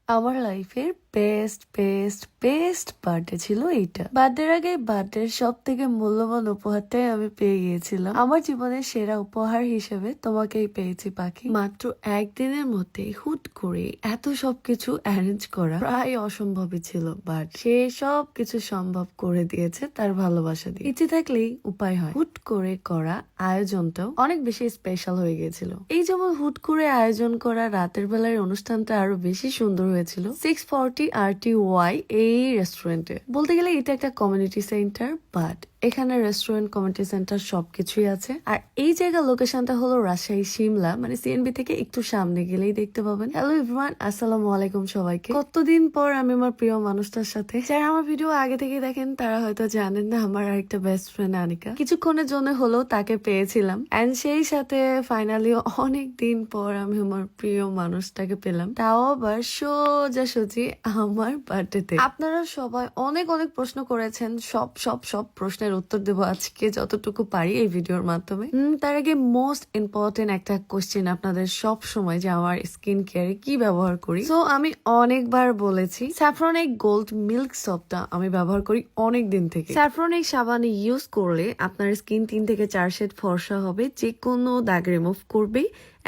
আমার লাইফের best best best birthday ছিল এইটা। বার্থডের আগে বার্থডের সব থেকে মূল্যবান উপহারটাই আমি পেয়ে গিয়েছিলাম। আমার জীবনের সেরা উপহার হিসেবে তোমাকেই পেয়েছি পাখি। মাত্র একদিনের মধ্যে হুট করে এত সবকিছু অ্যারেঞ্জ করা প্রায় অসম্ভবই ছিল, বাট সে সব কিছু সম্ভব করে দিয়েছে তার ভালোবাসা দিয়ে। ইচ্ছে থাকলেই উপায় হয়। হুট করে করা আয়োজনটাও অনেক বেশি স্পেশাল হয়ে গিয়েছিল। এই যেমন হুট করে আয়োজন করা রাতের বেলার অনুষ্ঠানটা আরো বেশি সুন্দর হয়েছিল 640 RTY এই রেস্টুরেন্টে। বলতে গেলে এটা একটা কমিউনিটি সেন্টার, বাট এখানে রেস্টুরেন্ট, কমিউনিটি সেন্টার সবকিছুই আছে। আর এই জায়গার লোকেশনটা হলো রাজশাহী শিমলা, মানে সিএনবি থেকে একটু সামনে গেলেই দেখতে পাবেন। হ্যালো এভরিওয়ান, আসসালামু আলাইকুম সবাইকে। কতদিন পর আমি আমার প্রিয় মানুষটার সাথে, যারা আমার ভিডিও আগে থেকে দেখেন তারা হয়তো জানেন না, আমার আরেকটা বেস্ট ফ্রেন্ড আনিকা। কিছুক্ষণের জন্য হলেও তাকে পেয়েছিলাম, এন্ড সেই সাথে ফাইনালি অনেক দিন পর আমি আমার প্রিয় মানুষটাকে পেলাম, তাও আবার সোজাসুজি আমার বার্থডেতে। আপনারা সবাই অনেক অনেক প্রশ্ন করেছেন, সব সব সব প্রশ্নের উত্তর দেবো আজকে যতটুকু পারি এই ভিডিওর মাধ্যমে। তার আগে মোস্ট ইম্পর্টেন্ট একটা কোশ্চেন আপনাদের সব সময়, যে আমার স্কিন কেয়ারে কি ব্যবহার করি। তো আমি অনেকবার বলেছি, স্যাফরনিক গোল্ড মিল্ক সোপটা আমি ব্যবহার করি অনেক দিন থেকে। স্যাফরনিক সাবান ইউজ করলে আপনার স্কিন 3 থেকে 4 শেড ফর্সা হবে, যে কোনো দাগ রিমুভ করবে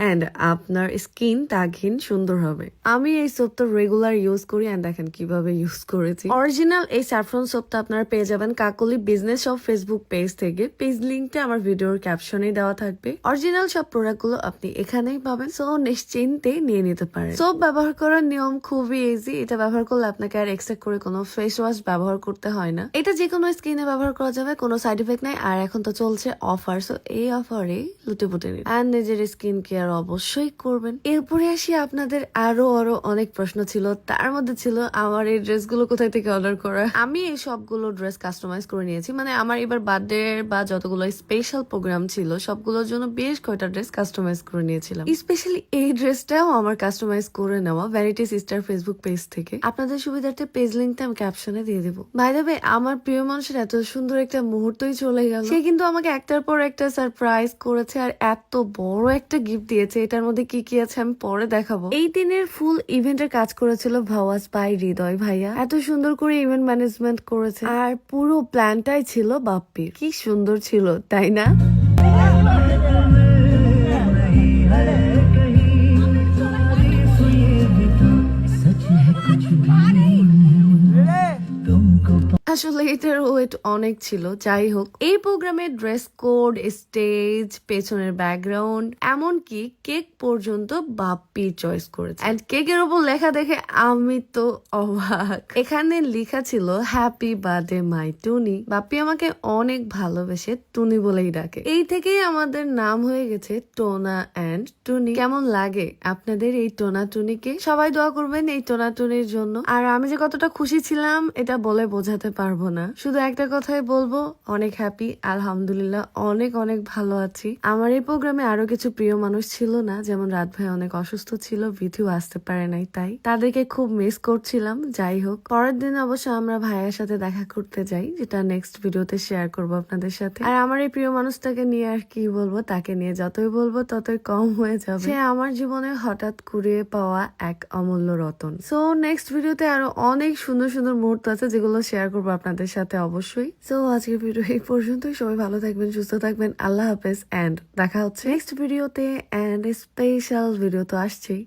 এন্ড আপনার স্কিন দাগহীন সুন্দর হবে। আমি এই সোপটা রেগুলার ইউজ করি এন্ড দেখেন কিভাবে ইউজ করেছি। অরিজিনাল এই স্যাফরন সোপটা আপনারা পেয়ে যাবেন কাকলি বিজনেস শপ ফেসবুক পেজ থেকে। পেজ লিঙ্কটা আমার ভিডিওর ক্যাপশনে দেওয়া থাকবে। অরিজিনাল সব প্রোডাক্ট গুলো আপনি এখানেই পাবেন, সো নিশ্চিন্তে নিয়ে নিতে পারেন। সোপ ব্যবহার করার নিয়ম খুবই ইজি। এটা ব্যবহার করলে আপনাকে আর এক্সট্রা করে কোনো ফেস ওয়াশ ব্যবহার করতে হয় না। এটা যে কোনো স্কিনে ব্যবহার করা যাবে, কোনো সাইড ইফেক্ট নাই। আর এখন তো চলছে অফার, সো এই অফারে লুটে পুটে নিন আর নিজের স্কিন কেয়ার অবশ্যই করবেন। এরপরে আসি, আপনাদের আরো অনেক প্রশ্ন ছিল, তার মধ্যে ছিল আমার এই ড্রেসগুলো কোথায় থেকে অর্ডার করা। আমি এই সবগুলো ড্রেস কাস্টমাইজ করে নিয়েছি, মানে আমার এবার বার্থডে বা যতগুলো স্পেশাল প্রোগ্রাম ছিল সবগুলোর জন্য বেশ কয়টা ড্রেস কাস্টমাইজ করে নিয়েছিলাম। স্পেশালি এই ড্রেসটাও আমার কাস্টমাইজ করে নেওয়া ভ্যানিটি সিস্টার ফেসবুক পেজ থেকে। আপনাদের সুবিধার্থে পেজ লিঙ্কটা আমি ক্যাপশনে দিয়ে দেবো। বাই দ্য ওয়ে, আমার প্রিয় মানুষের এত সুন্দর একটা মুহূর্তই চলে গেল। সে কিন্তু আমাকে একটার পর একটা সারপ্রাইজ করেছে আর এত বড় একটা গিফট দিয়েছে। এটার মধ্যে কি কি আছে আমি পরে দেখাবো। এই দিনের ফুল ইভেন্টের কাজ করেছিল ভাওয়াজ বাই হৃদয় ভাইয়া। এত সুন্দর করে ইভেন্ট ম্যানেজমেন্ট করেছে আর পুরো প্ল্যানটাই ছিল বাপ্পির। কি সুন্দর ছিল, তাই না? আসলে এটার ওয়েট অনেক ছিল। যাই হোক, এই প্রোগ্রামের ড্রেস কোড, স্টেজ, পেছনের ব্যাকগ্রাউন্ড, এমনকি কেক পর্যন্ত বাপ্পি চয়েস করেছে। এন্ড কেকের উপর লেখা দেখে আমি তো অবাক। এখানে লেখা ছিল হ্যাপি বার্থডে মাই টুনি। বাপ্পি আমাকে অনেক ভালোবেসে টুনি বলেই ডাকে। এই থেকেই আমাদের নাম হয়ে গেছে টোনা এন্ড টুনি। কেমন লাগে আপনাদের এই টোনা টুনিকে? সবাই দোয়া করবেন এই টোনা টুনির জন্য। আর আমি যে কতটা খুশি ছিলাম এটা বলে বোঝাতে পারবো না। শুধু একটা কথাই বলবো, অনেক হ্যাপি, আলহামদুলিল্লাহ, অনেক অনেক ভালো আছি। আমার এই প্রোগ্রামে আরো কিছু প্রিয় মানুষ ছিল না, যেমন রাত ভাই অনেক অসুস্থ ছিল, ভিডিও আসতে পারে নাই, তাই তাদেরকে খুব মিস করছিলাম। যাই হোক, পরের দিন অবশ্য আমরা ভাইয়ের সাথে দেখা করতে যাই, যেটা নেক্সট ভিডিওতে শেয়ার করবো আপনাদের সাথে। আর আমার এই প্রিয় মানুষটাকে নিয়ে আর কি বলবো, তাকে নিয়ে যতই বলবো ততই কম হয়ে যাবে। সে আমার জীবনে হঠাৎ কুড়িয়ে পাওয়া এক অমূল্য রতন। সো নেক্সট ভিডিওতে আরো অনেক সুন্দর সুন্দর মুহূর্ত আছে যেগুলো শেয়ার করবো আপনাদের সাথে অবশ্যই। সো আজকের ভিডিও এই পর্যন্তই। সবাই ভালো থাকবেন, সুস্থ থাকবেন, আল্লাহ হাফেজ, এন্ড দেখা হচ্ছে নেক্সট ভিডিওতে। এন্ড স্পেশাল ভিডিও তো আসছেই।